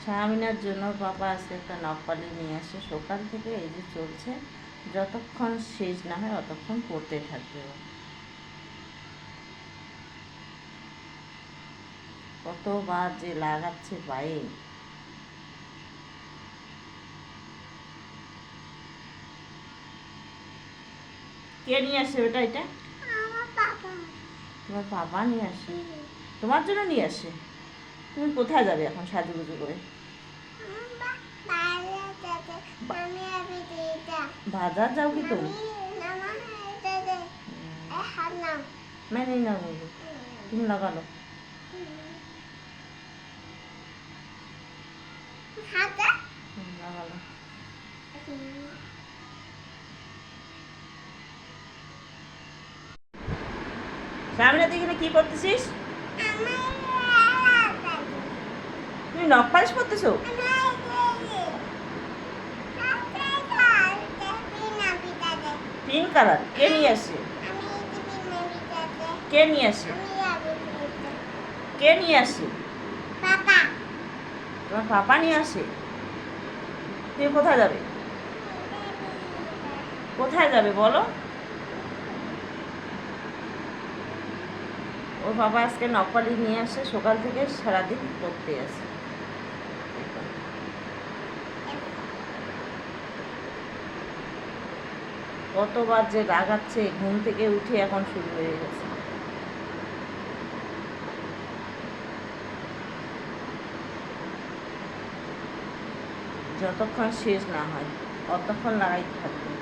শামিনার জন্য পাপা আজকে একটা নখপালিশ নিয়ে আসে, সকাল থেকে এই যে চলছে, যতক্ষণ শেষ না হয় অতক্ষণ পড়তে থাকবে ও। কতবার যে লাগাচ্ছে পায়ে। কে নিয়ে আসে বেটা এটা? তোমার বাবা নিয়ে আসে? তোমার জন্য নিয়ে আসে? তুমি কোথায় যাবে এখন সাজুগুজু করে? বাজার যাও কি তুমি? मैं नहीं लगाऊंगी, तुम लगा लो। लगा लो। সামনে দিকে কি করতেছিস? তুমি নখ পালিশ করতেছো? পিঙ্ক কালার কে নিয়ে আসে? কে নিয়ে আসে? কে নিয়ে আসে? পাপা। তোমার পাপা নিয়ে আসে? তুমি কোথায় যাবে? কোথায় যাবে বলো? ওর বাবা আজকে নকপালি নিয়ে আসে, সকাল থেকে সারাদিন পড়তে আসে। কতবার যে রাগাচ্ছে, ঘুম থেকে উঠে এখন শুরু হয়ে গেছে। যতক্ষণ শেষ না হয় অতক্ষণ লাগাই থাকবে।